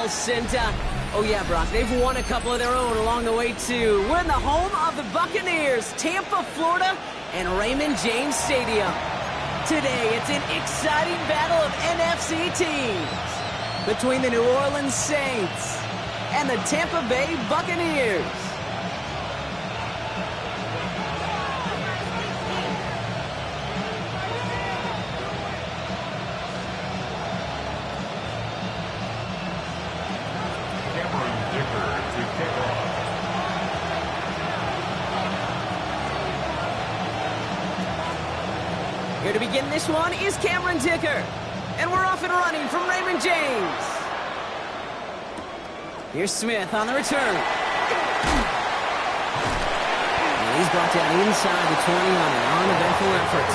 else. And, oh yeah, Brock, they've won a couple of their own along the way, too. We're in the home of the Buccaneers, Tampa, Florida, and Raymond James Stadium. Today, it's an exciting battle of NFC teams between the New Orleans Saints and the Tampa Bay Buccaneers. Here to begin this one is Cameron Dicker. And we're off and running from Raymond James. Here's Smith on the return. And he's brought down inside the 20 on an uneventful effort.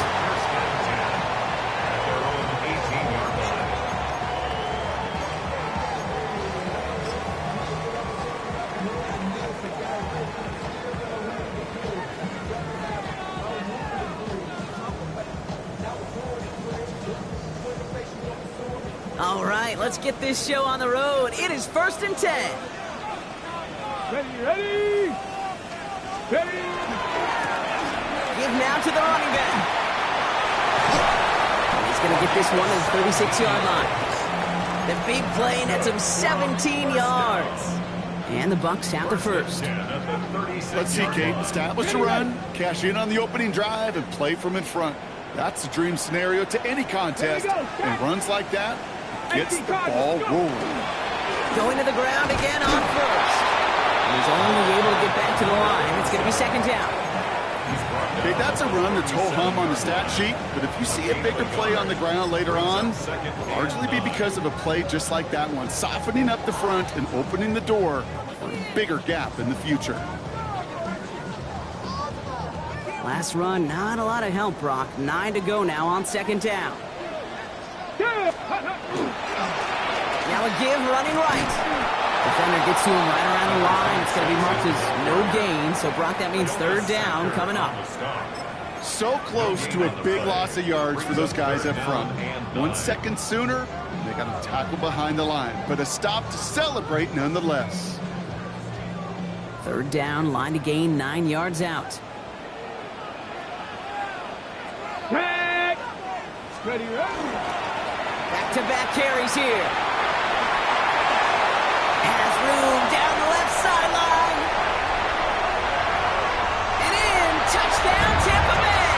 All right, let's get this show on the road. It is 1st and 10. Ready. Give now to the running back. He's going to get this one to the 36-yard line. The big play nets him 17 yards. And the Bucs have the first. Let's see, Kate. Establish a run, cash in on the opening drive, and play from in front. That's the dream scenario to any contest. And runs like that gets the ball rolling. Going to the ground again on first. He's only able to get back to the line. It's going to be 2nd down. Okay, that's a run that's ho-hum on the stat sheet, but if you see a bigger play on the ground later on, it'll largely be because of a play just like that one, softening up the front and opening the door for a bigger gap in the future. Last run, not a lot of help, Brock. 9 to go now on 2nd down. Now a give running right. Defender gets to him right around the line. It's going to be marked as no gain. So, Brock, that means 3rd down coming up. So close to a big loss of yards for those guys up front. 1 second sooner, they got to tackle behind the line. But a stop to celebrate nonetheless. 3rd down, line to gain 9 yards out. Ready. Back-to-back carries here. Has room down the left sideline. And in, touchdown Tampa Bay.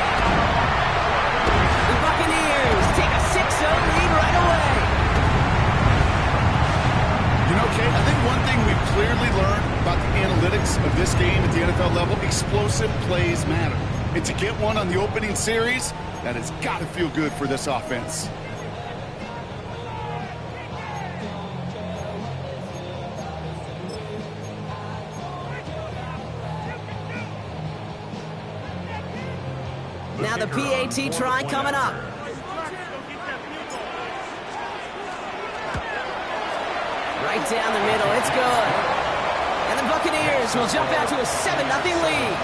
The Buccaneers take a 6-0 lead right away. You know, Kate, I think one thing we've clearly learned about the analytics of this game at the NFL level, explosive plays matter. And to get one on the opening series, that has got to feel good for this offense. Now the PAT try coming up. Right down the middle, it's good. And the Buccaneers will jump out to a 7-0 lead.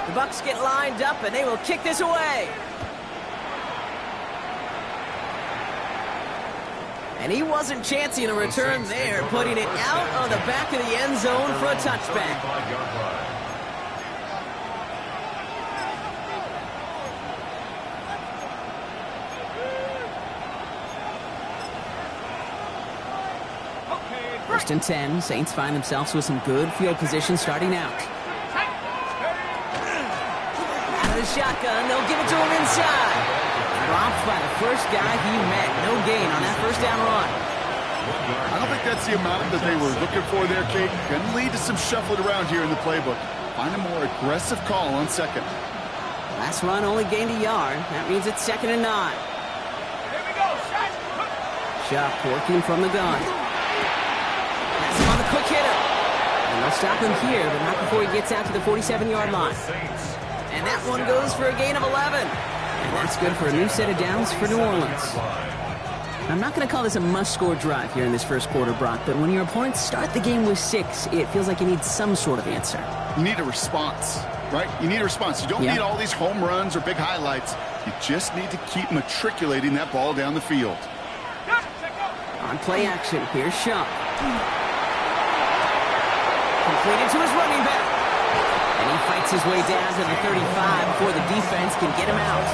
The Bucs get lined up, and they will kick this away. And he wasn't chancing a return there, putting it out on the back of the end zone for a touchback. First and 10, Saints find themselves with some good field position starting out. Out of the shotgun, they'll give it to him inside. Dropped by the first guy he met. No gain on that 1st down run. I don't think that's the amount that they were looking for there, Kate. Going to lead to some shuffling around here in the playbook. Find a more aggressive call on 2nd. Last run only gained a yard. That means it's 2nd and 9. Here we go, shot. Shuck working from the gun. That's him on the quick hitter. And they'll stop him here, but not before he gets out to the 47-yard line. And that one goes for a gain of 11. And that's good for a new set of downs for New Orleans. I'm not going to call this a must-score drive here in this first quarter, Brock, but when your opponents start the game with 6, it feels like you need some sort of answer. You need a response, right? You need a response. You don't need all these home runs or big highlights. You just need to keep matriculating that ball down the field. On play action, here's Shaw. Completed to his running back. And he fights his way down to the 35 before the defense can get him out.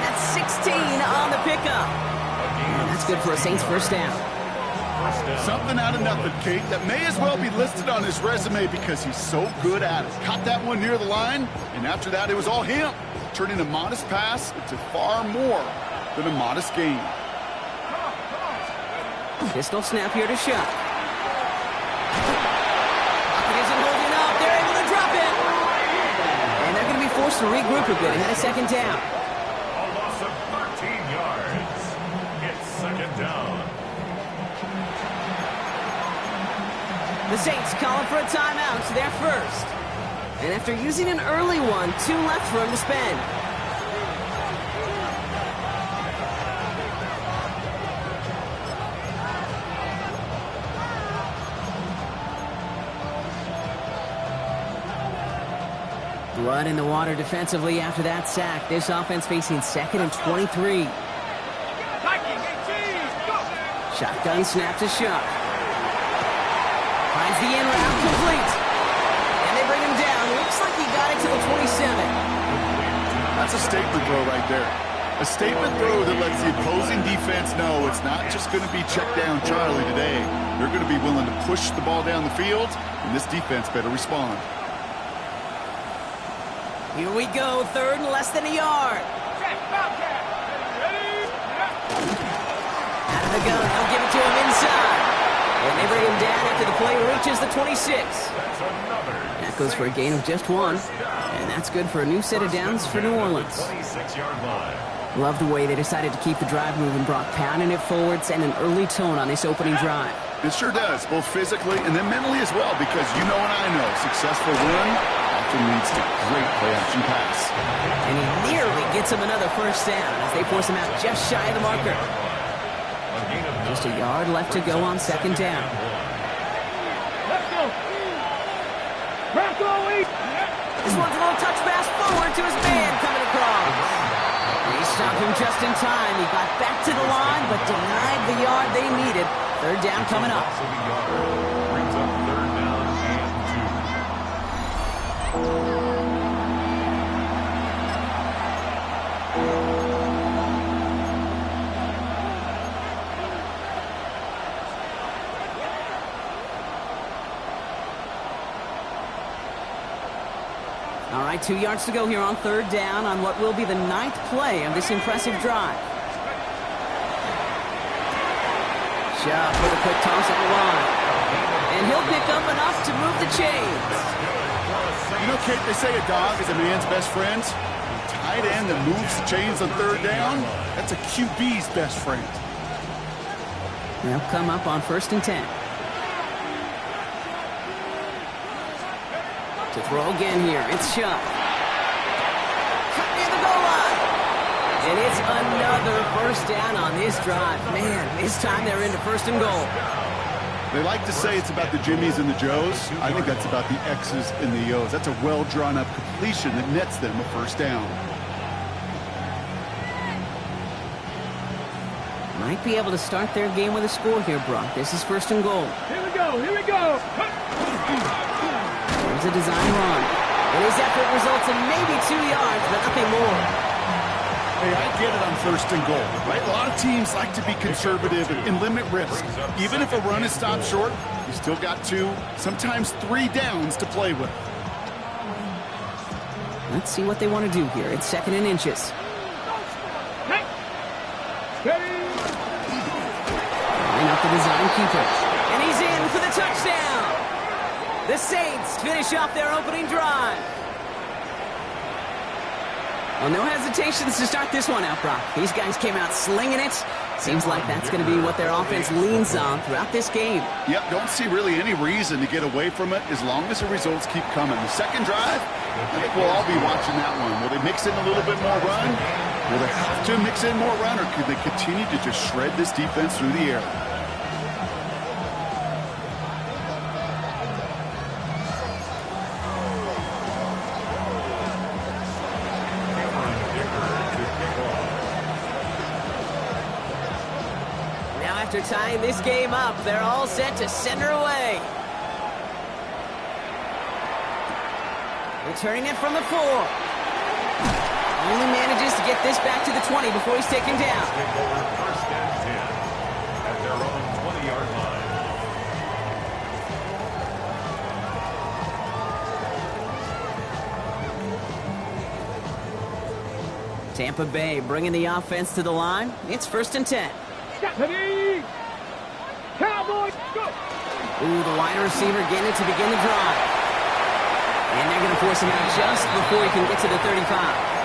That's 16 on the pickup. And that's good for a Saints first down. Something out of nothing, Kate, that may as well be listed on his resume because he's so good at it. Caught that one near the line, and after that, it was all him. Turning a modest pass into far more than a modest gain. Pistol snap here to Shaw. Pocket isn't holding up. They're able to drop it. And they're going to be forced to regroup a bit ahead of second down. A loss of 13 yards. It's second down. The Saints calling for a timeout. They're first. And after using an early one, 2 left for him to spend. Blood in the water defensively after that sack. This offense facing 2nd and 23. Shotgun snap to Shaw. Finds the in route complete. And they bring him down. Looks like he got it to the 27. That's a statement throw right there. A statement throw that lets the opposing defense know it's not just going to be check down Charlie today. They're going to be willing to push the ball down the field, and this defense better respond. Here we go, 3rd and less than a yard. Out of the gun, they'll give it to him inside. And they bring him down after the play reaches the 26. That goes for a gain of just 1. And that's good for a new set of downs for New Orleans. 26-yard line. Love the way they decided to keep the drive moving, Brock, pounding it forwards and an early tone on this opening drive. It sure does, both physically and then mentally as well, because you know and I know successful run often leads to great play-action pass. And he nearly gets him another first down as they force him out just shy of the marker. Just a yard left to go on second down. Let's go. This one's a little touch pass forward to his man coming across. He stopped him just in time. He got back to the line, but denied the yard they needed. 3rd down coming up. Brings up 3rd down and 2. All right, 2 yards to go here on 3rd down on what will be the 9th play of this impressive drive. Shaw for the quick toss on the line. And he'll pick up enough to move the chains. You know, Kate, they say a dog is a man's best friend. A tight end that moves the chains on 3rd down, that's a QB's best friend. They'll come up on 1st and 10. To throw again here, it's Shaw. Cut near the goal line. And it's another first down on this drive. Man, this time they're into 1st and goal. They like to say it's about the Jimmies and the Joes. I think that's about the X's and the O's. That's a well-drawn-up completion that nets them a first down. Might be able to start their game with a score here, Brock. This is 1st and goal. Here we go. Here we go. There's a design run. And his effort results in maybe 2 yards, but nothing more. Hey, I get it on 1st and goal, right? A lot of teams like to be conservative and limit risk. Even if a run is stopped short, you still got 2, sometimes 3 downs to play with. Let's see what they want to do here. It's 2nd and inches. Line up the design keeper. And he's in for the touchdown. The Saints finish off their opening drive. Well, no hesitations to start this one out, Brock. These guys came out slinging it. Seems like that's going to be what their offense leans on throughout this game. Yep, don't see really any reason to get away from it as long as the results keep coming. The second drive, I think we'll all be watching that one. Will they mix in a little bit more run? Will they have to mix in more run, or could they continue to just shred this defense through the air? Now after tying this game up, they're all set to send her away. Returning it from the 4. Only manages to get this back to the 20 before he's taken down. First and 10 at their own 20-yard line. Tampa Bay bringing the offense to the line. It's 1st and 10. Ready. Cowboys, go. Ooh, the wide receiver getting it to begin the drive. And they're going to force him out just before he can get to the 35.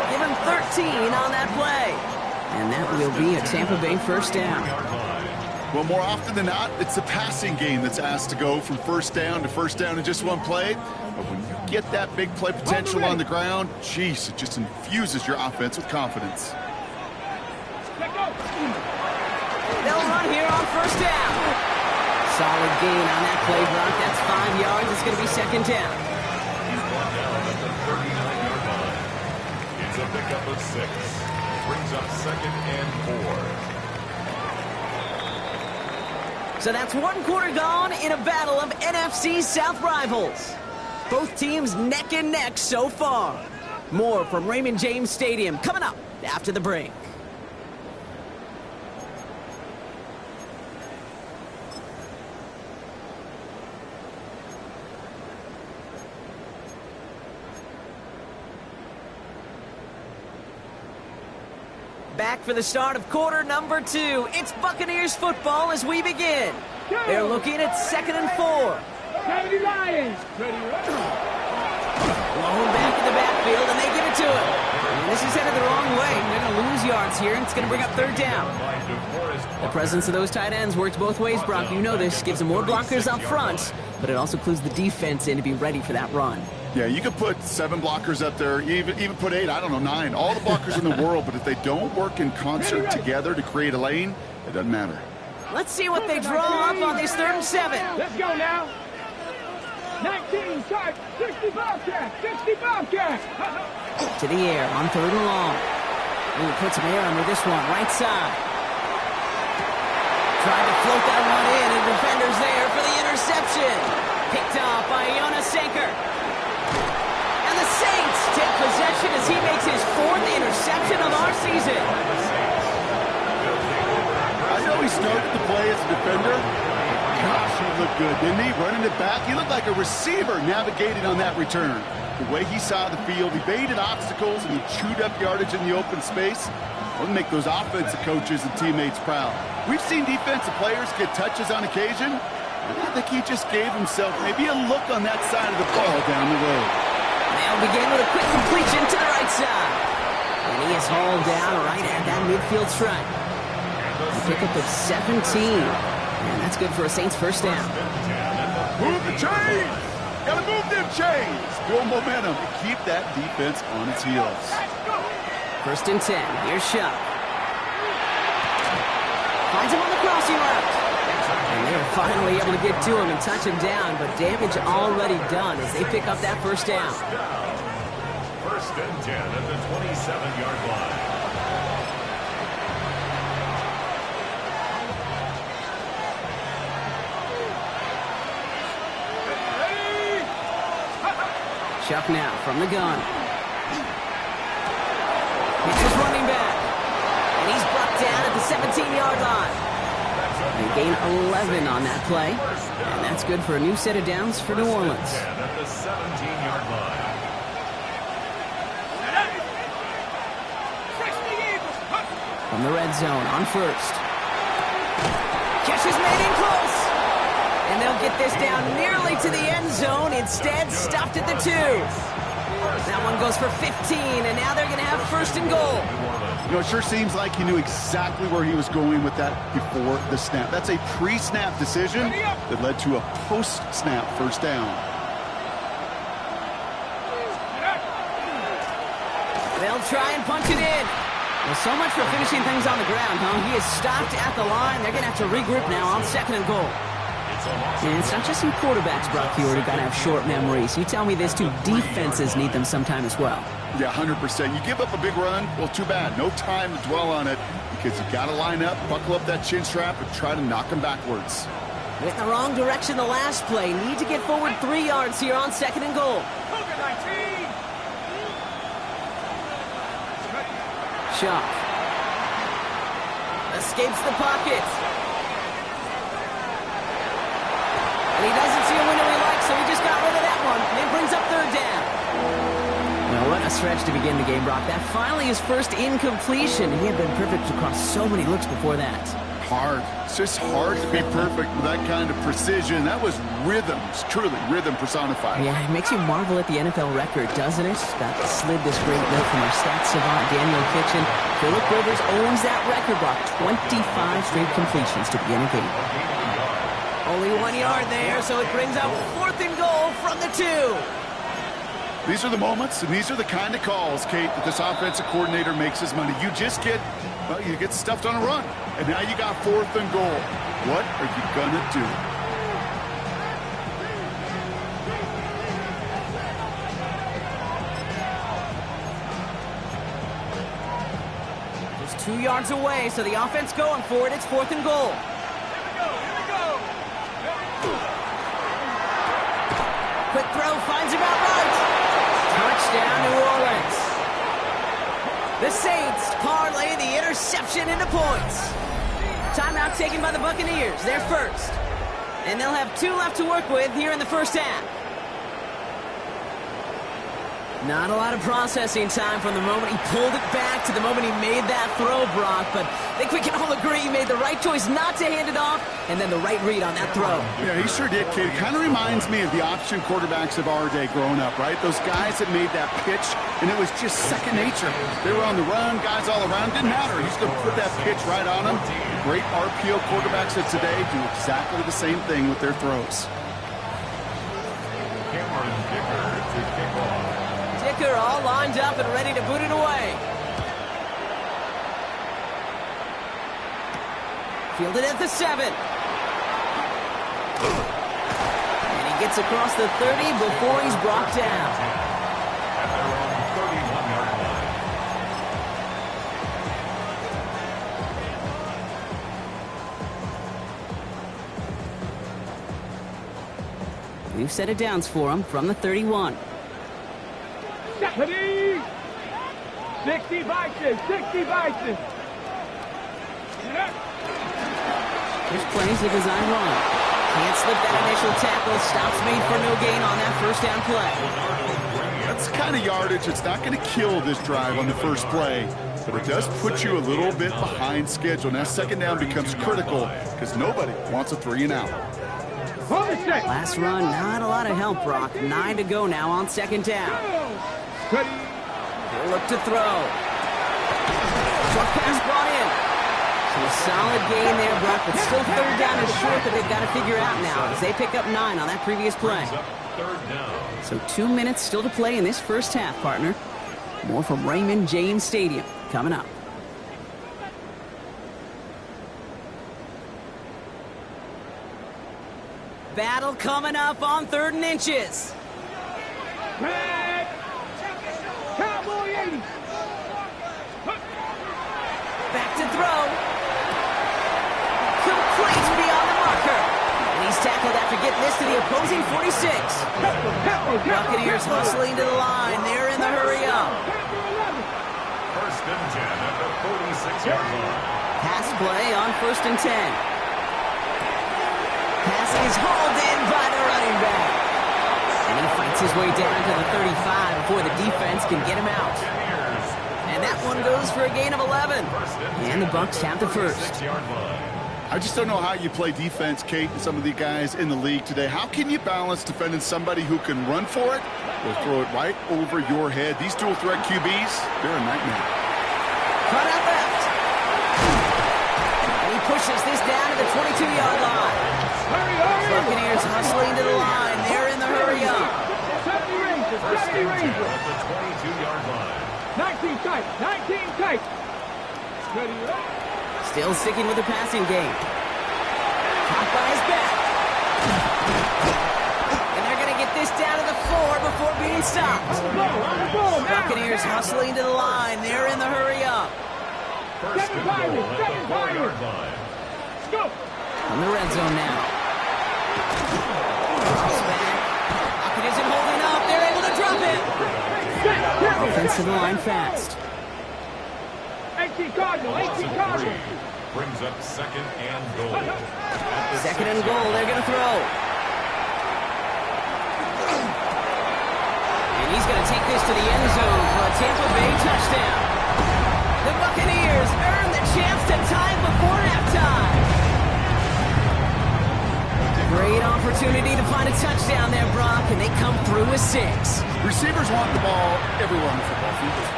Give him 13 on that play. And that will be a Tampa Bay first down. Well, more often than not, it's the passing game that's asked to go from first down in just one play. But when you get that big play potential on the ground, geez, it just infuses your offense with confidence. They'll run here on first down. Solid gain on that play, Brock. That's 5 yards. It's going to be second down. He's brought down at the 39-yard line. It's a pickup of 6. Brings up 2nd and 4. So that's 1 quarter gone in a battle of NFC South rivals. Both teams neck and neck so far. More from Raymond James Stadium coming up after the break. Back for the start of quarter number 2. It's Buccaneers football as we begin. They're looking at 2nd and 4. 70 Lions. Ready, Blown back in the backfield, and they give it to him. And this is headed the wrong way. They're going to lose yards here, and it's going to bring up 3rd down. The presence of those tight ends works both ways, Brock. You know this. Gives them more blockers up front, but it also clues the defense in to be ready for that run. Yeah, you could put 7 blockers up there, even put 8, I don't know, 9. All the blockers in the world, but if they don't work in concert together to create a lane, it doesn't matter. Let's see what they draw up on this 3rd and 7. Let's go now. 19, start, 60 Bobcat, 60 Bobcat. To the air on 3rd and long. Ooh, put some air under this one, right side. Trying to float that one in, and defender's there for the interception. Picked off by Jonas Sanker. And the Saints take possession as he makes his 4th interception of our season. I know he started the play as a defender. Gosh, he looked good, didn't he? Running it back, he looked like a receiver navigating on that return. The way he saw the field, he baited obstacles and he chewed up yardage in the open space. It'll make those offensive coaches and teammates proud. We've seen defensive players get touches on occasion. I think he just gave himself maybe a look on that side of the ball down the road. They'll begin with a quick completion to the right side. And he is hauled down right at that midfield stripe. A pickup of 17. And that's good for a Saints first down. Move the chains! Gotta move them chains! Build momentum and keep that defense on its heels. 1st and 10. Here's Shuck. Finds him on the crossing route. And they're finally able to get to him and touch him down, but damage already done as they pick up that first down. 1st and 10 at the 27-yard line. Chuck now from the gun. It's his running back. And he's brought down at the 17-yard line. They gain 11 on that play. And that's good for a new set of downs for New Orleans. At the 17-yard line. From the red zone on 1st. Catch is made in close. And they'll get this down nearly to the end zone. Instead, stopped at the 2. That one goes for 15, and now they're going to have 1st and goal. You know, it sure seems like he knew exactly where he was going with that before the snap. That's a pre-snap decision that led to a post-snap first down. They'll try and punch it in. Well, so much for finishing things on the ground, huh? He is stopped at the line. They're going to have to regroup now on 2nd and goal. And it's not just some quarterbacks, Brock, who got to have short memories. You tell me this too, defenses need them sometime as well. Yeah, 100%. You give up a big run, well, too bad. No time to dwell on it because you got to line up, buckle up that chin strap, and try to knock them backwards. Went in the wrong direction the last play. Need to get forward 3 yards here on 2nd and goal. Shock. Escapes the pocket. And he doesn't see a window he likes, so he just got rid of that one. And it brings up 3rd down. Well, what a stretch to begin the game, Brock. That finally his first incompletion. He had been perfect across so many looks before that. Hard. It's just hard to be perfect with that kind of precision. That was rhythm. It's truly rhythm personified. Yeah, it makes you marvel at the NFL record, doesn't it? That slid this great note from our stats savant, Daniel Kitchen. Phillip Rivers owns that record, Brock. 25 straight completions to begin a game. Only 1 yard there, so it brings up 4th and goal from the 2. These are the moments, and these are the kind of calls, Kate, that this offensive coordinator makes his money. You just get, well, you get stuffed on a run, and now you got 4th and goal. What are you gonna do? Just 2 yards away, so the offense going for it. It's 4th and goal. Quick throw, finds him outright. Touchdown, New Orleans. The Saints parlay the interception into points. Timeout taken by the Buccaneers. They're first. And they'll have 2 left to work with here in the first half. Not a lot of processing time from the moment he pulled it back to the moment he made that throw, Brock. But I think we can all agree he made the right choice not to hand it off, and then the right read on that throw. Yeah, he sure did, Kate. It kind of reminds me of the option quarterbacks of our day growing up, right? Those guys that made that pitch, and it was just second nature. They were on the run, guys all around. Didn't matter. He's going to put that pitch right on them. Great RPO quarterbacks of today do exactly the same thing with their throws. Dicker all lined up and ready to boot it away. Fielded at the 7. And he gets across the 30 before he's brought down. At their own 31-yard line. We've set it downs for him from the 31. 60 Vikings, 60 Vikings. This plays the design run. Can't slip that initial tackle. Stops made for no gain on that first down play. That's the kind of yardage that's not going to kill this drive on the first play, but it does put you a little bit behind schedule. Now second down becomes critical because nobody wants a 3 and out. Last run, not a lot of help, Brock. 9 to go now on second down. He'll look to throw. Short pass brought in. So a solid gain there, Brock, but still third down is short that they've got to figure out now as they pick up 9 on that previous play. So 2 minutes still to play in this first half, partner. More from Raymond James Stadium coming up. Battle coming up on 3rd and inches. Cowboy 80. Back to throw. Complete beyond the marker. And he's tackled after getting this to the opposing 46. Buccaneers hustling to the line. They're in the hurry up. First and 10 at the 46-yard line. Pass play on 1st and 10. Pass is hauled in by the running back. And he fights his way down to the 35 before the defense can get him out. And that one goes for a gain of 11. And the Bucs have the first. I just don't know how you play defense, Kate, and some of the guys in the league today. How can you balance defending somebody who can run for it or throw it right over your head? These dual threat QBs, they're a nightmare. Cut out left. And he pushes this down to the 22-yard line. Buccaneers hustling to the line. They're in the hurry up. First and 10 at the 22-yard line. 19 tight. 19 tight. Ready, ready. Still sticking with the passing game. Caught by his back. And they're going to get this down to the 4 before being stopped. On the ball, now. Buccaneers hustling to the line. They're in the hurry up. First and goal at the 4-yard line. Go. On the red zone now. It's back. Pocket isn't holding up. They're able to drop it. Offense to the line fast. 18 Cardinal. 18 Cardinal. Brings up second and goal. Second and goal. They're going to throw. And he's going to take this to the end zone for a Tampa Bay touchdown. The Buccaneers earn the chance to tie it before halftime. Great opportunity to find a touchdown there, Brock, and they come through with 6. Receivers want the ball everywhere on the football field.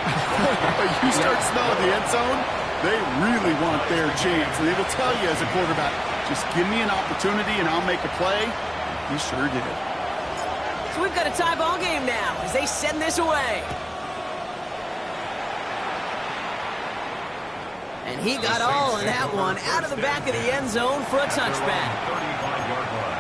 But you start smelling the end zone, they really want their chance. And they will tell you as a quarterback, just give me an opportunity and I'll make a play. He sure did. So we've got a tie ball game now as they send this away. And he got all in that one out of the back of the end zone for a touchback. 35-yard line.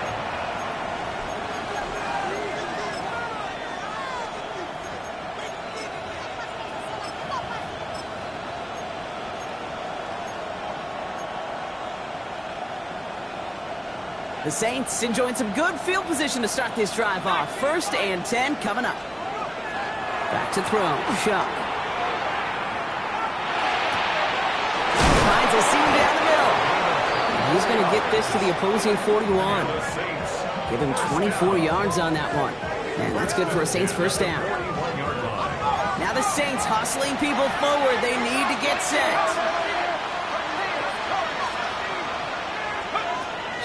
The Saints enjoying some good field position to start this drive off. 1st and 10 coming up. Back to throw. Shuck. Finds a seam down the middle. He's going to get this to the opposing 41. Give him 24 yards on that one. And that's good for a Saints first down. Now the Saints hustling people forward. They need to get set.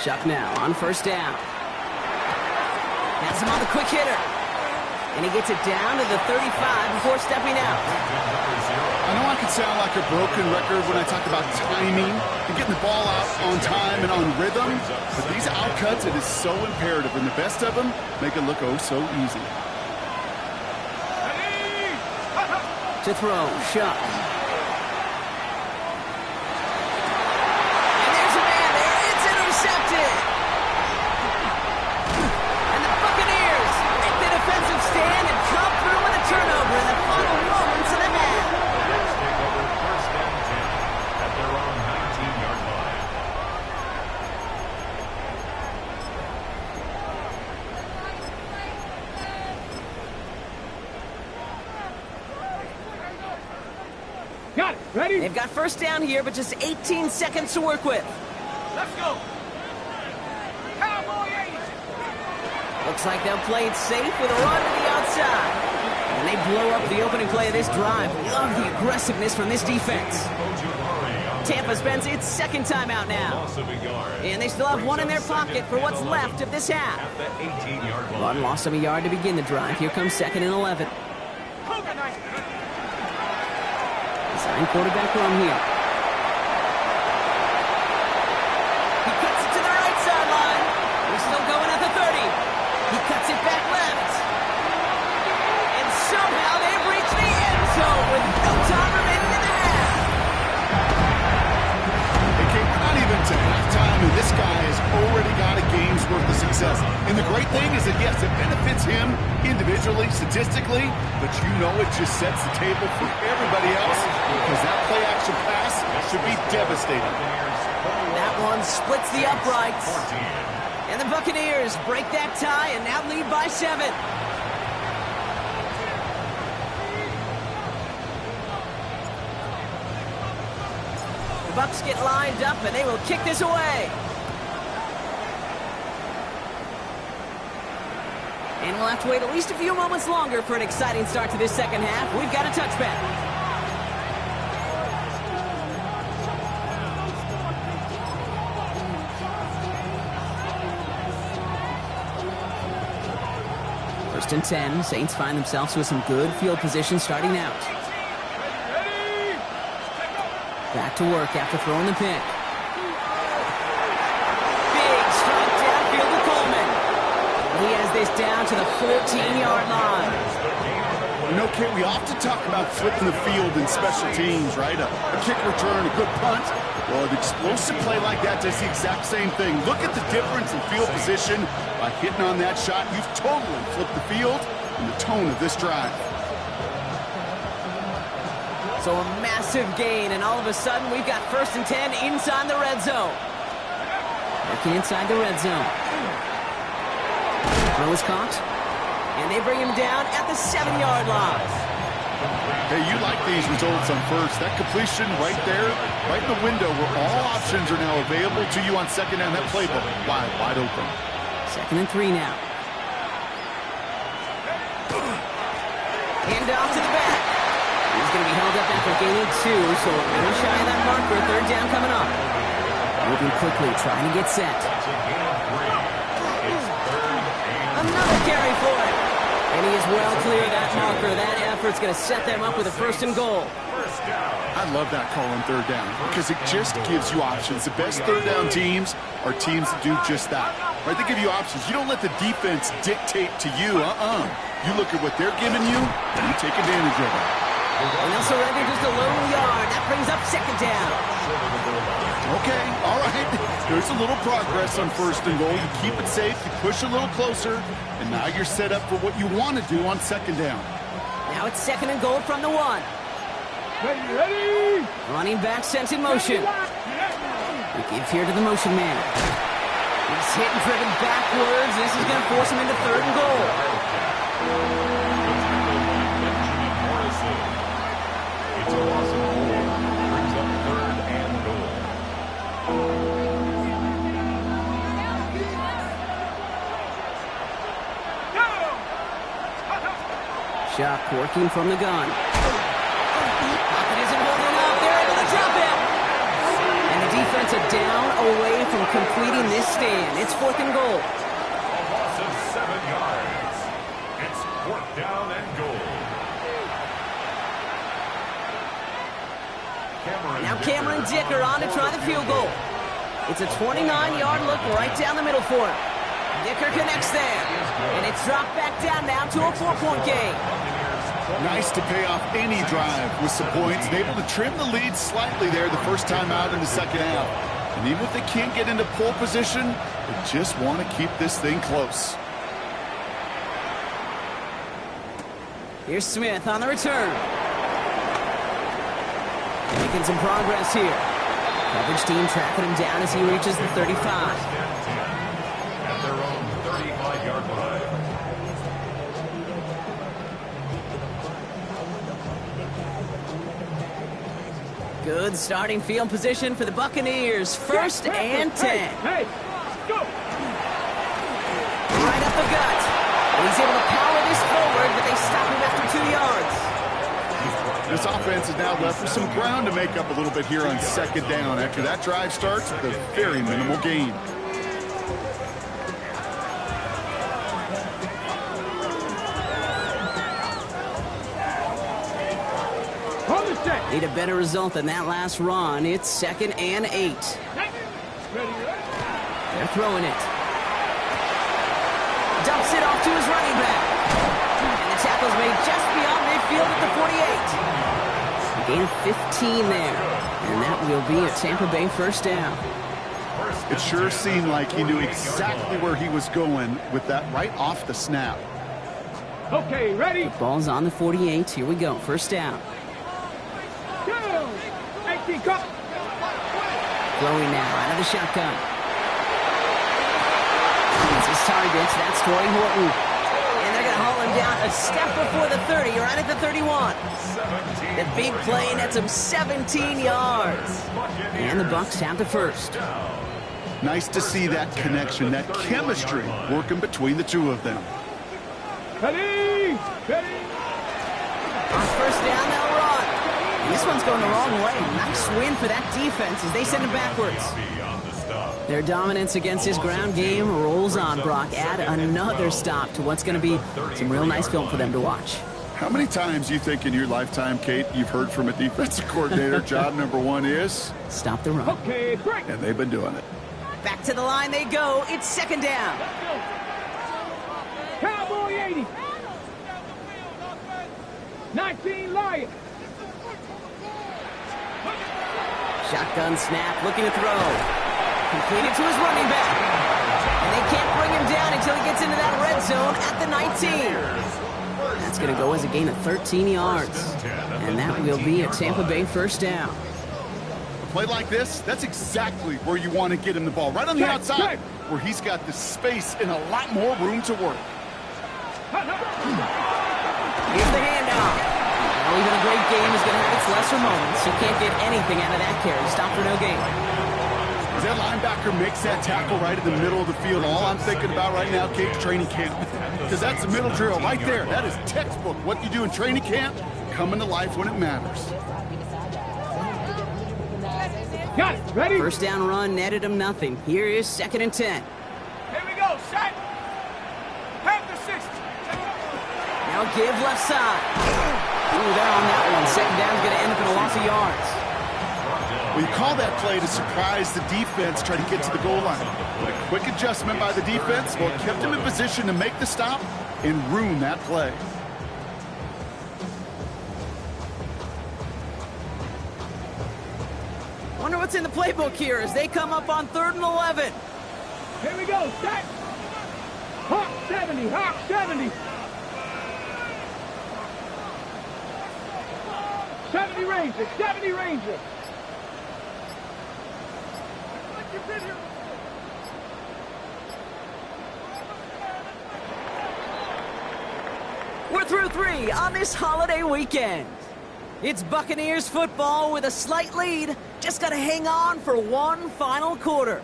Shuck now on first down. Has him on the quick hitter. And he gets it down to the 35 before stepping out. I know I can sound like a broken record when I talk about timing and getting the ball out on time and on rhythm, but these outcuts, it is so imperative, and the best of them make it look oh so easy. To throw, Shuck. And there's a man there. It's intercepted. And the Buccaneers make the defensive stand and come through with a turnover in the final moments of the half. Let's take over first and 10 at their own 19-yard line. Got it. Ready? They've got first down here, but just 18 seconds to work with. Let's go. Cowboy 80. Looks like they'll play it safe with a run to the outside. And they blow up the opening play of this drive. Love the aggressiveness from this defense. Tampa spends its second timeout now. And they still have one in their pocket for what's left of this half. One lost him a yard to begin the drive. Here comes 2nd and 11. Design quarterback run here. He cuts it to the right sideline. We're still going at the 30. He cuts it back left. And somehow they've reached the end zone with no time remaining in the half. Hey, Kate, we're not even to halftime, and this guy has already got a game's worth of success. And the great thing is that, yes, it benefits him individually, statistically, but you know it just sets the table for everybody else because that play-action pass should be devastating. That one splits the uprights. And the Buccaneers break that tie and now lead by 7. The Bucs get lined up and they will kick this away. And we'll have to wait at least a few moments longer for an exciting start to this second half. We've got a touchback. First and 10, Saints find themselves with some good field position starting out. Back to work after throwing the pick. Big strike downfield to Coleman. He has this down to the 14-yard line. You know, Kate, we often talk about flipping the field in special teams, right? A kick return, a good punt. Well, an explosive play like that does the exact same thing. Look at the difference in field position. By hitting on that shot, you've totally flipped the field and the tone of this drive. So a massive gain, and all of a sudden, we've got 1st and 10 inside the red zone. Working inside the red zone. Throw is caught, and they bring him down at the 7-yard line. Hey, you like these results on first. That completion right there, right in the window where all options are now available to you on second down. That playbook wide open. 2nd and 3 now. Hand off to the back. He's going to be held up after gaining 2, so a little shy of that marker. 3rd down coming up. Moving quickly, trying to get set. Another carry for it. And he is well clear of that marker. That effort's going to set them up with a 1st and goal. I love that call on 3rd down because it just gives you options. The best 3rd down teams are teams that do just that. Right? They give you options. You don't let the defense dictate to you. You look at what they're giving you, and you take advantage of it. And they'll surrender just a lone yard. That brings up 2nd down. Okay, all right. There's a little progress on 1st and goal. You keep it safe, you push a little closer, and now you're set up for what you want to do on 2nd down. Now it's 2nd and goal from the 1. Ready? Running back sent in motion. We give here to the motion man. He's hit and driven backwards. This is going to force him into 3rd and goal. It's a loss of 4. Brings up 3rd and goal. Shock working from the gun. Pocket isn't holding up. They're able to drop it. And the defense are down away from completing this stand. It's 4th and goal. A loss of 7 yards. It's 4th down and goal. Now Cameron Dicker on to try the field goal. It's a 29-yard look right down the middle for him. Dicker connects there. And it's dropped back down now to a 4-point game. Nice to pay off any drive with some points. And able to trim the lead slightly there the first time out in the 2nd half. And even if they can't get into pole position, they just want to keep this thing close. Here's Smith on the return. Making some progress here. Coverage team tracking him down as he reaches the 35. At their own 35-yard line. Good starting field position for the Buccaneers. 1st and 10. Hey, go! Right up the gut. And he's able to power this forward, but they stop him after 2 yards. This offense is now left with some ground to make up a little bit here on 2nd down after that drive starts with a very minimal gain. Need a better result than that last run. It's 2nd and 8. They're throwing it. Dumps it off to his running back. And the tackle's made just beyond midfield at the 48. A gain of 15 there. And that will be a Tampa Bay 1st down. It sure seemed like he knew exactly where he was going with that right off the snap. Okay, ready? The ball's on the 48. Here we go. 1st down. Go! 18, go! Throwing now out of the shotgun. It's his target. That's Torrey Horton. And they're going to haul him down a step before the 30. You're right at the 31. The big play nets him 17 yards. And the Bucs have the 1st. Nice to see that connection, that chemistry working between the two of them. Ready? Ready? On 1st down, they'll run. And this one's going the wrong way. Nice win for that defense as they send him backwards. Their dominance against his ground game rolls on, Brock. Add another stop to what's going to be some real nice film for them to watch. How many times do you think in your lifetime, Kate, you've heard from a defensive coordinator, job number 1 is? Stop the run. Okay, break. And they've been doing it. Back to the line they go. It's 2nd down. Cowboy 80. 19 Lions. Shotgun snap, looking to throw. Completed to his running back. And they can't bring him down until he gets into that red zone at the 19. That's going to go as a gain of 13 yards. And that will be a Tampa Bay first down. A play like this, that's exactly where you want to get him the ball. Right on the outside, where he's got the space and a lot more room to work. Here's the handoff. Well, even a great game is going to have its lesser moments. You can't get anything out of that carry. Stop for no gain. As that linebacker makes that tackle right in the middle of the field, all I'm thinking about right now, Kate, training camp. Because that's the middle drill right there. That is textbook. What you do in training camp, coming to life when it matters. Got it. Ready? First down run netted him nothing. Here is 2nd and 10. Here we go. Set. Half the 60. Now give left side. Ooh, they're on that one. 2nd down's going to end up in a loss of yards. Well, you call that play to surprise the defense, try to get to the goal line. But a quick adjustment by the defense, well, it kept him in position to make the stop and ruin that play. Wonder what's in the playbook here as they come up on 3rd and 11. Here we go. Set. Hawk 70. Hawk 70. 70 Ranger. 70 Ranger. We're through 3 on this holiday weekend. It's Buccaneers football with a slight lead. Just got to hang on for one final quarter.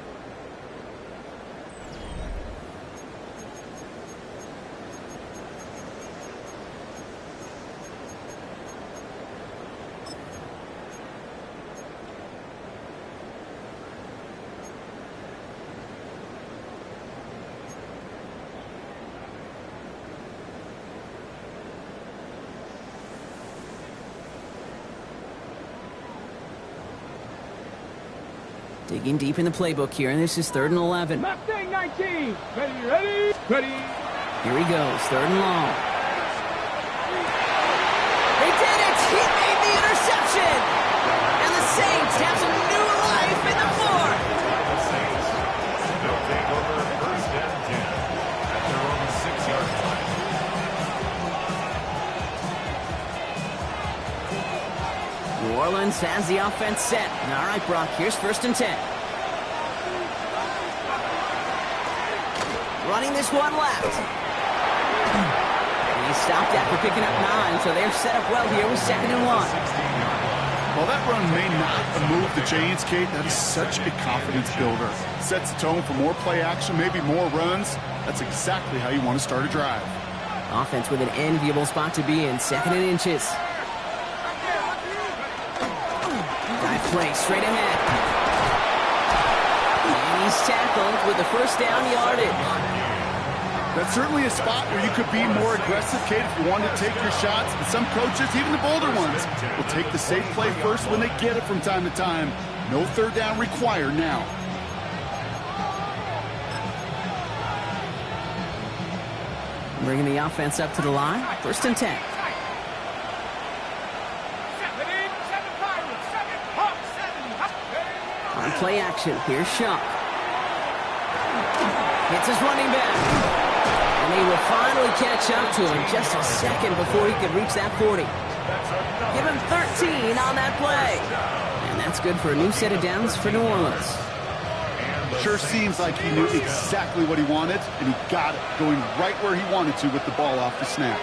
Digging deep in the playbook here, and this is 3rd and 11. Mustang 19. Ready, ready, ready. Here he goes, 3rd and long. They did it! He made the interception! And the Saints have some new life in the 4th. The Saints, they'll take over 1st and 10 at their own 6-yard line. New Orleans has the offense set. All right, Brock, here's 1st and 10. Running this one left. And he stopped after picking up 9, so they're set up well here with 2nd and 1. While that run may not move the chains, Kate, that is such a confidence builder. Sets the tone for more play action, maybe more runs. That's exactly how you want to start a drive. Offense with an enviable spot to be in, 2nd and inches. Dive play straight ahead. And he's tackled with the 1st down yardage. That's certainly a spot where you could be more aggressive, Kate, if you want to take your shots. But some coaches, even the bolder ones, will take the safe play first when they get it from time to time. No 3rd down required now. Bringing the offense up to the line. 1st and 10. On play action, here's Shuck. Hits his running back. And he will finally catch up to him just a second before he could reach that 40. Give him 13 on that play. And that's good for a new set of downs for New Orleans. Sure seems like he knew exactly what he wanted, and he got it, going right where he wanted to with the ball off the snap.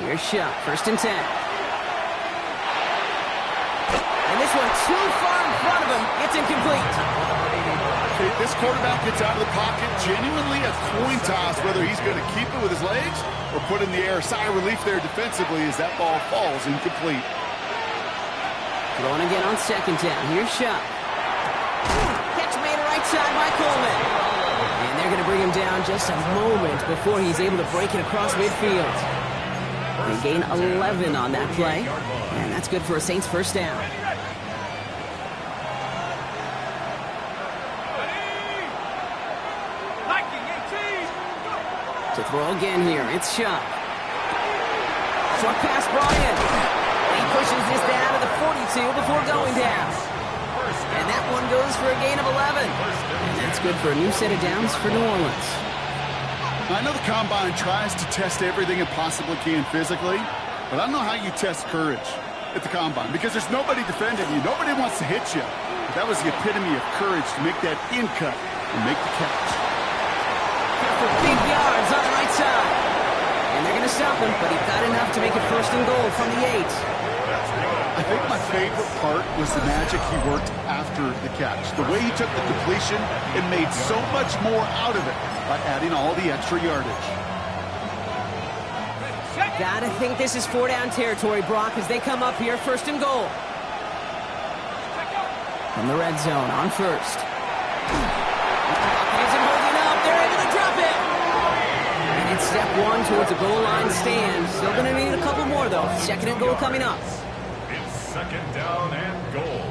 Here's Shuck, 1st and 10. And this one too far in front of him. It's incomplete. Okay, this quarterback gets out of the pocket, genuinely a coin toss, whether he's going to keep it with his legs or put in the air. Sigh of relief there defensively as that ball falls incomplete. Throwing again on 2nd down. Here's Shuck. Catch made right side by Coleman. And they're going to bring him down just a moment before he's able to break it across midfield. They gain 11 on that play, and that's good for a Saints 1st down. To throw again here, it's Shuck. Short pass brought in. He pushes this down to the 42 before going down. And that one goes for a gain of 11. And that's good for a new set of downs for New Orleans. I know the Combine tries to test everything it possibly can physically, but I don't know how you test courage at the Combine because there's nobody defending you. Nobody wants to hit you. But that was the epitome of courage to make that in cut and make the catch. For big yards on the right side. And they're going to stop him, but he got enough to make it 1st and goal from the 8. I think my favorite part was the magic he worked after the catch. The way he took the completion and made so much more out of it by adding all the extra yardage. Gotta think this is 4-down territory, Brock, as they come up here 1st and goal. From the red zone on 1st. Isn't holding up. They're able to drop it. And it's step 1 towards a goal line stand. Still gonna need a couple more, though. 2nd and goal coming up. It's 2nd down and goal.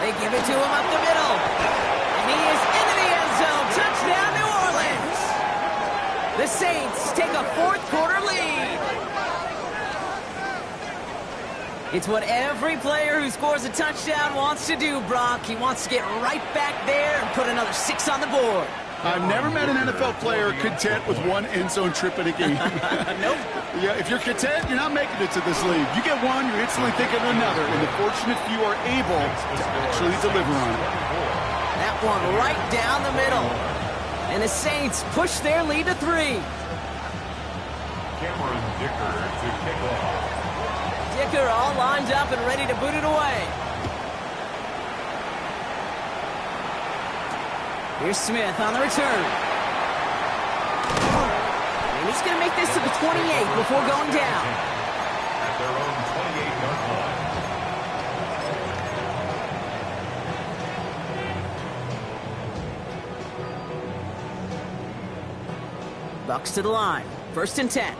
They give it to him up the middle. And he is into the end zone. Touchdown, New Orleans. The Saints take a 4th quarter lead. It's what every player who scores a touchdown wants to do, Brock. He wants to get right back there and put another 6 on the board. I've never met an NFL player content with one end zone trip in a game. Nope. Yeah, if you're content, you're not making it to this league. You get one, you're instantly thinking of another, and the fortunate few are able to actually deliver on it. That one right down the middle. And the Saints push their lead to 3. Cameron Dicker to kick off. Dicker all lined up and ready to boot it away. Here's Smith on the return. And he's going to make this to the 28 before going down. At their own 28-yard line. Bucks to the line. 1st and 10.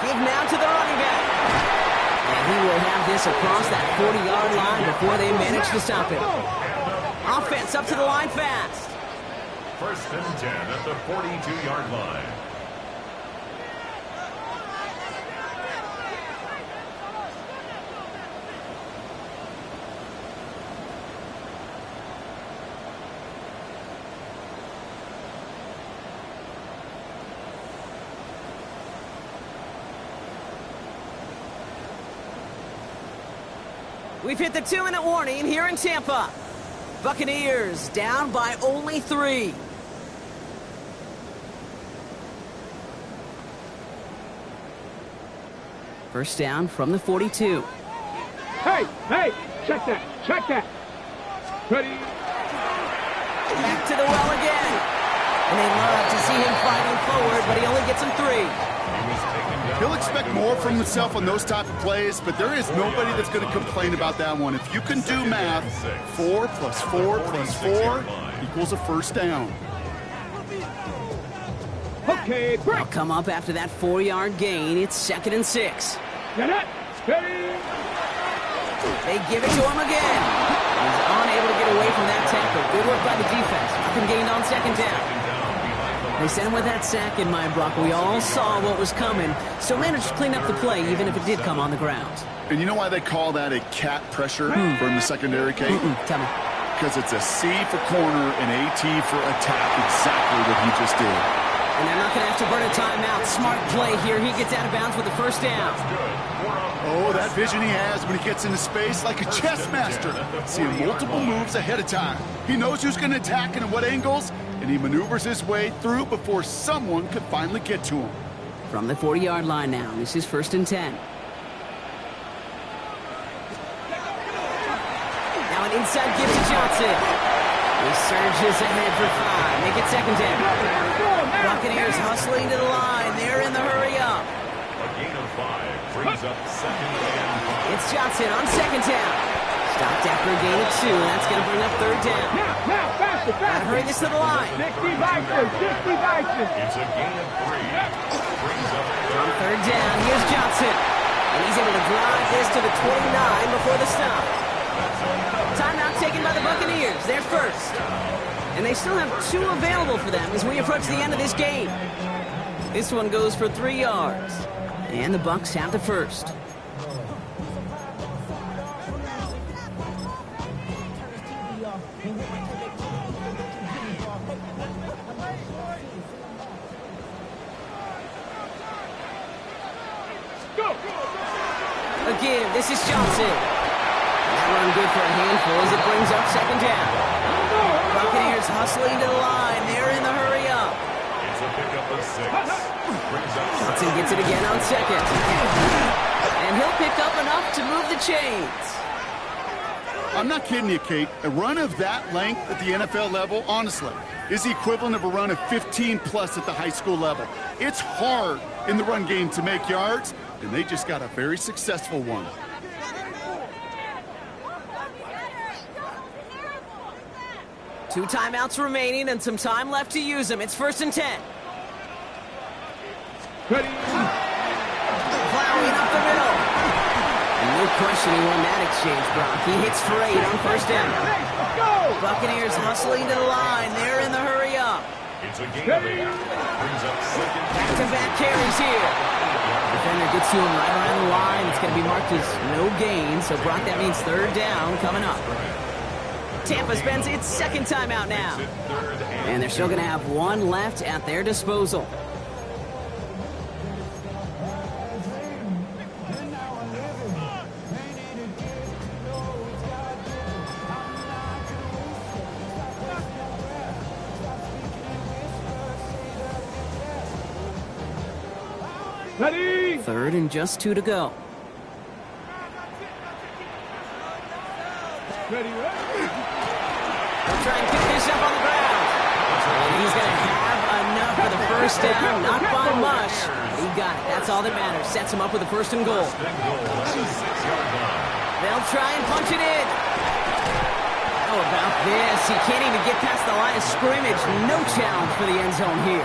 Give now to the running back. And he will have this across that 40-yard line before they manage to stop him. Offense up to the line fast. 1st and 10 at the 42-yard line. We've hit the 2-minute warning here in Tampa. Buccaneers down by only 3. First down from the 42. Hey, check that, Ready? Back to the well again. And they love to see him fighting forward, but he only gets him 3. He'll expect more from himself on those type of plays, but there is nobody that's going to complain about that one. If you can do math, 4 plus 4 plus 4 equals a 1st down. Okay, break. They'll come up after that 4-yard gain. It's 2nd and 6. Get it. Ready? They give it to him again. He's unable to get away from that tackle. Good work by the defense. Nothing gained on 2nd down. They sent him with that sack in mind, Brock. We all saw what was coming, so managed to clean up the play, even if it did come on the ground. And you know why they call that a cat pressure from the secondary, Kate? Tell me. Because it's a C for corner and AT for attack, exactly what he just did. And they're not going to have to burn a timeout. Smart play here. He gets out of bounds with the 1st down. Oh, that vision he has when he gets into space like a chess master. Seeing multiple moves ahead of time. He knows who's going to attack and at what angles, and he maneuvers his way through before someone could finally get to him. From the 40-yard line now, this is 1st and 10. Now an inside give to Johnson. They Surges ahead for 5. Make it second down. Buccaneers hustling to the line. They're in the hurry up. A gain of 5 brings up second and 5. It's Johnson on second down. Stopped after a gain of 2, and that's going to bring up third down. Now, faster, Gotta hurry this to the line. 60 Vikings, 60 Vikings. It's a gain of 3. Brings up On third down, here's Johnson. And he's able to drive this to the 29 before the stop. Timeout taken by the Buccaneers. They're first. And they still have 2 available for them as we approach the end of this game. This one goes for 3 yards. And the Bucs have the first. Again, this is Johnson. That run good for a handful as it brings up second down. Buccaneers hustling to the line. They're in the hurry up. It's a pickup of 6. Brings up Johnson gets it again on second. And he'll pick up enough to move the chains. I'm not kidding you, Kate. A run of that length at the NFL level, honestly, is the equivalent of a run of 15-plus at the high school level. It's hard in the run game to make yards, and they just got a very successful one. Two timeouts remaining and some time left to use them. It's first and 10. Ready. Plowing up the middle. And no question he won that exchange, Brock. He hits for 8 on first down. Let's go. Buccaneers hustling to the line. They're in the hurry up. It's a gain of 8. Brings up second. Back-to-back carries here. Defender gets to him right around the line. It's going to be marked as no gain. So, Brock, that means third down coming up. Tampa spends its second timeout now. And they're still going to have 1 left at their disposal. Ready. Third and just 2 to go. Ready. They'll try and pick this up on the ground. And he's going to have enough for the first down. Not by much. He got it. That's all that matters. Sets him up with a first and goal. They'll try and punch it in. How about this? He can't even get past the line of scrimmage. No challenge for the end zone here.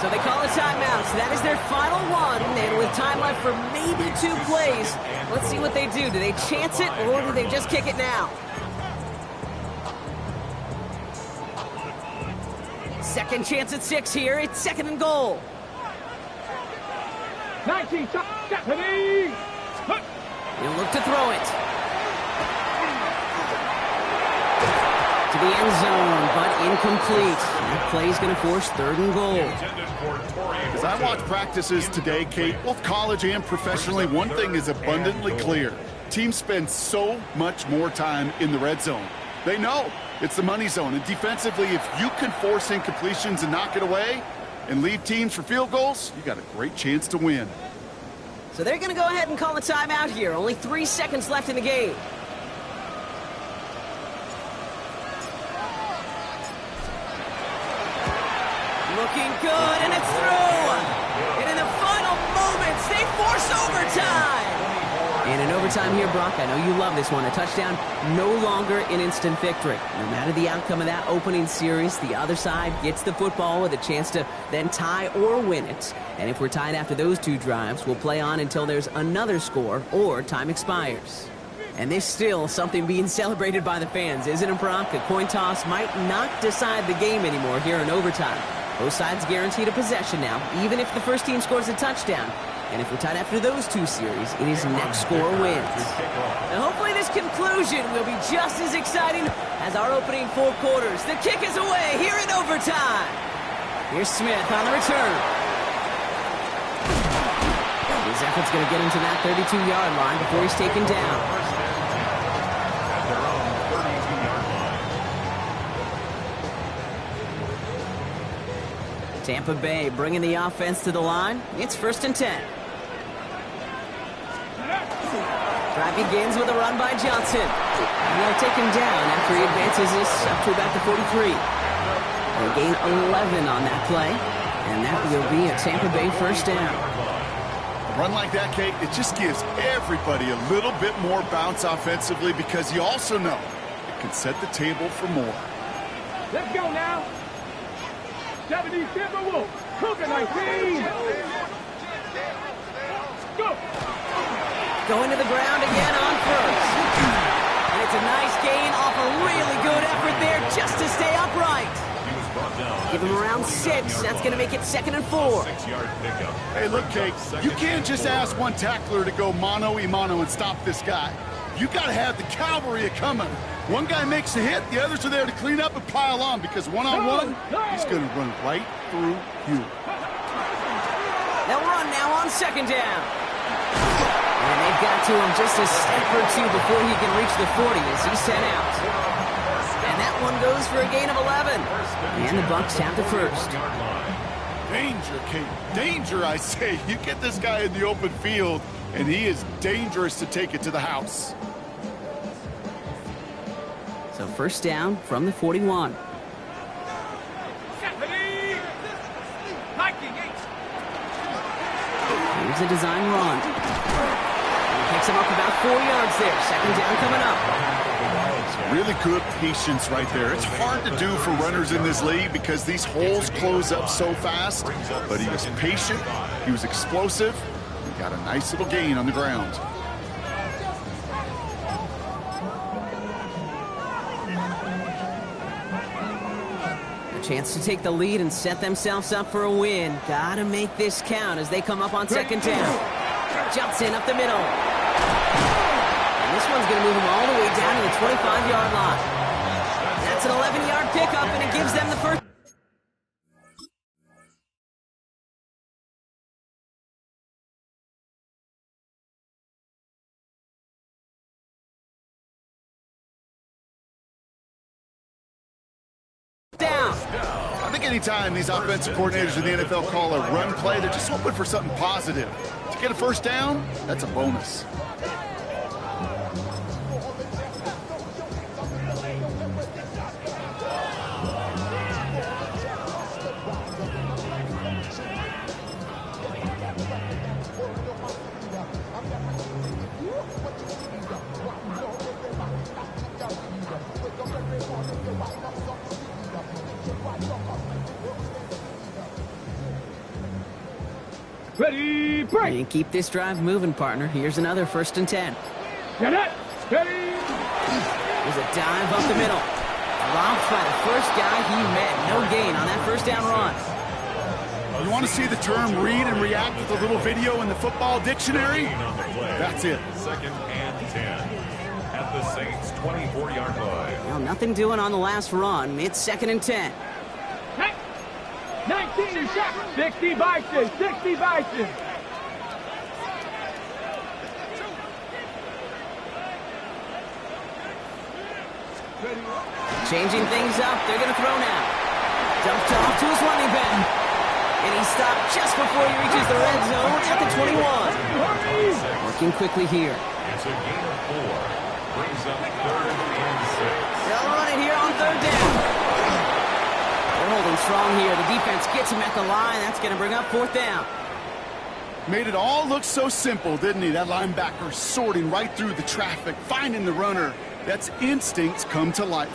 So they call a timeout. So that is their final one. And with time left for maybe 2 plays, let's see what they do. Do they chance it or do they just kick it now? Second chance at 6 here. It's second and goal. 19. Ready. He'll look to throw it. To the end zone, but incomplete. That play's going to force third and goal. As I watch practices today, Kate, both college and professionally, one thing is abundantly clear. Teams spend so much more time in the red zone. They know it's the money zone. And defensively, if you can force incompletions and knock it away and leave teams for field goals, you got a great chance to win. So they're going to go ahead and call a timeout here. Only 3 seconds left in the game. Looking good, and it's through. And in the final moments, they force overtime. And in overtime here, Brock, I know you love this one. A touchdown, no longer an instant victory. No matter the outcome of that opening series, the other side gets the football with a chance to then tie or win it. And if we're tied after those 2 drives, we'll play on until there's another score or time expires. And there's still something being celebrated by the fans, isn't it, Brock? A coin toss might not decide the game anymore here in overtime. Both sides guaranteed a possession now, even if the first team scores a touchdown. And if we're tied after those 2 series, it is next score wins. And hopefully this conclusion will be just as exciting as our opening 4 quarters. The kick is away here in overtime. Here's Smith on the return. His effort's going to get him to that 32-yard line before he's taken down. At their own 32-yard line. Tampa Bay bringing the offense to the line. It's first and 10. Drive begins with a run by Johnson. And they'll take him down after he advances advances this up to about the 43. They gain 11 on that play, and that will be a Tampa Bay first down. A run like that, Kate, it just gives everybody a little bit more bounce offensively because you also know it can set the table for more. Let's go now. 70 Timberwolves. Cougar 19. Go. Going to the ground again on first. And it's a nice gain off a really good effort there just to stay upright. Give him around 6. That's going to make it 2nd and 4. Hey, look, Kate, you can't just ask one tackler to go mano-a-mano and stop this guy. You got to have the cavalry coming. One guy makes a hit, the others are there to clean up and pile on because one-on-one, he's going to run right through you. They'll run now on 2nd down. And they've got to him just a step or two before he can reach the 40 as he's sent out. And that one goes for a gain of 11. And the Bucs have the first. Danger, Kate. Danger, I say. You get this guy in the open field, and he is dangerous to take it to the house. So first down from the 41. Here's a design run. He picks him up about 4 yards there. 2nd down coming up. Really good patience right there. It's hard to do for runners in this league because these holes close up so fast. But he was patient. He was explosive. He got a nice little gain on the ground. Chance to take the lead and set themselves up for a win. Gotta make this count as they come up on 2nd down. Jumps in up the middle. And this one's going to move him all the way down to the 25-yard line. That's an 11-yard pickup, and it gives them the first. I think anytime these offensive coordinators in the NFL call a run play, they're just hoping for something positive. To get a first down, that's a bonus. Ready, break. And keep this drive moving, partner. Here's another 1st and 10. Get it. Ready. There's a dive up the middle. Dropped by the first guy he met. No gain on that first down run. You want to see the term read and react with a little video in the football dictionary? That's it. 2nd and 10 at the Saints' 24-yard line. Well, nothing doing on the last run. It's 2nd and 10. 19 seconds. 60 Bison. 60 Bison. Changing things up. They're going to throw now. Dumped off to his running back. And he stopped just before he reaches the red zone at the 21. Working quickly here. It's a gain of 4. Brings up 3rd and 6. They'll run it here on 3rd down. They're holding strong here. The defense gets him at the line. That's going to bring up 4th down. Made it all look so simple, didn't he? That linebacker sorting right through the traffic, finding the runner. That's instincts come to life.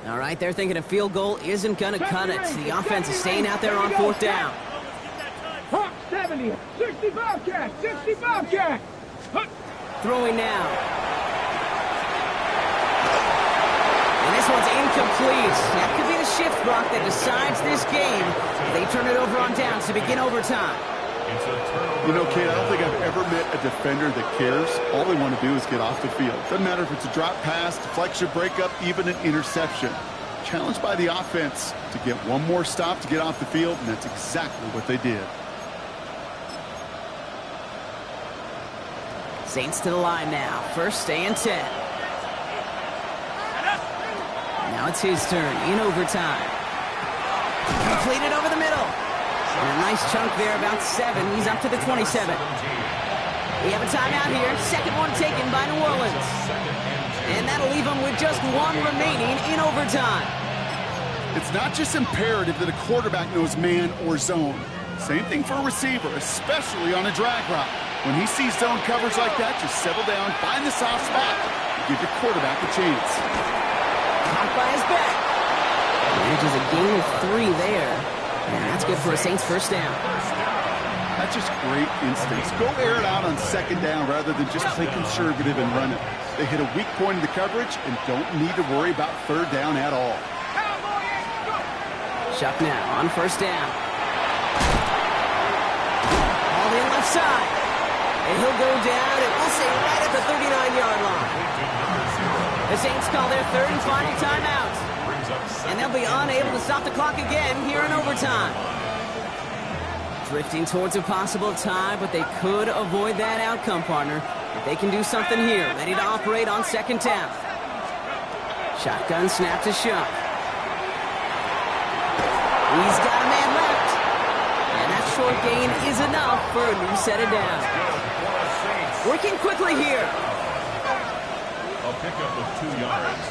All right, they're thinking a field goal isn't going to cut it. The offense is staying out there on 4th down. Hawk 70. 60 Bobcat. 60 Bobcat. Throwing now. And this one's incomplete. That could be the shift, Brock, that decides this game. They turn it over on downs to begin overtime. You know, Kate, I don't think I've ever met a defender that cares. All they want to do is get off the field. Doesn't matter if it's a drop pass, deflection, breakup, even an interception. Challenged by the offense to get one more stop to get off the field, and that's exactly what they did. Saints to the line now. First and 10. Now it's his turn in overtime. Completed over the middle. And a nice chunk there, about 7. He's up to the 27. We have a timeout here. Second one taken by New Orleans. And that'll leave them with just 1 remaining in overtime. It's not just imperative that a quarterback knows man or zone. Same thing for a receiver, especially on a drag route. When he sees zone coverage like that, just settle down, find the soft spot, and give your quarterback a chance. Caught by his back. Manages a gain of 3 there. And that's good for a Saints first down. That's just great instincts. Go air it out on second down rather than just play conservative and run it. They hit a weak point in the coverage and don't need to worry about third down at all. Chuck now on first down. All in left side. And he'll go down, and we'll say right at the 39-yard line. The Saints call their third and final timeout. And they'll be unable to stop the clock again here in overtime. Drifting towards a possible tie, but they could avoid that outcome, partner. If they can do something here, ready to operate on second down. Shotgun snap to Shuck. He's got a man left. And that short gain is enough for a new set of downs. Working quickly here. A pickup of 2 yards.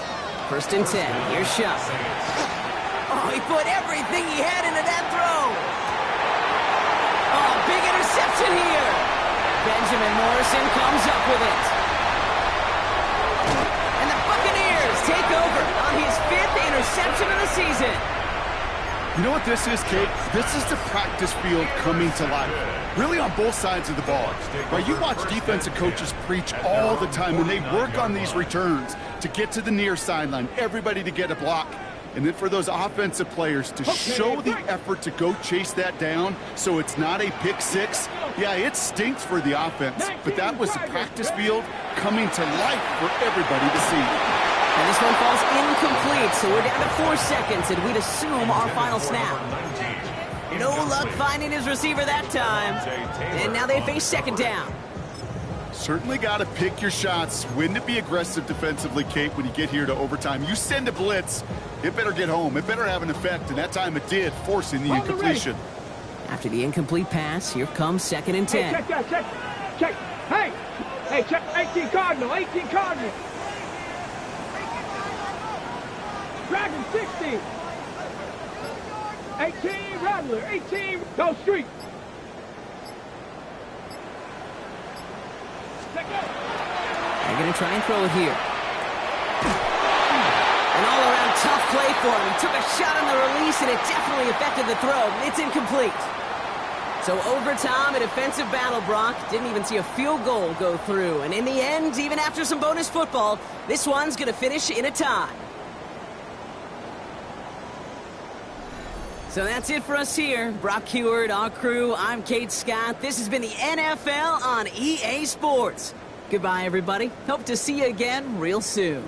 First and 10. Here's Shuck. Oh, he put everything he had into that throw. Oh, big interception here. Benjamin Morrison comes up with it. And the Buccaneers take over on his 5th interception of the season. You know what this is, Kate? This is the practice field coming to life. Really on both sides of the ball. Right, you watch defensive coaches preach all the time when they work on these returns to get to the near sideline, everybody to get a block. And then for those offensive players to show the effort to go chase that down so it's not a pick six. Yeah, it stinks for the offense, but that was the practice field coming to life for everybody to see. And this one falls incomplete, so we're down to 4 seconds, and we'd assume our final snap. No luck finding his receiver that time. And now they face second down. Certainly got to pick your shots. When to be aggressive defensively, Kate, when you get here to overtime. You send a blitz, it better get home. It better have an effect, and that time it did, forcing the incompletion. After the incomplete pass, here comes second and 10. Hey, check that, check. Hey, check 18 Cardinal, 18 Cardinal. Dragon 60. 18 Rattler, 18 Go Street. They're going to try and throw it here. An all-around tough play for him. He took a shot on the release, and it definitely affected the throw. It's incomplete. So overtime, a defensive battle, Brock. Didn't even see a field goal go through. And in the end, even after some bonus football, this one's going to finish in a tie. So that's it for us here. Brock Heward, our crew, I'm Kate Scott. This has been the NFL on EA Sports. Goodbye, everybody. Hope to see you again real soon.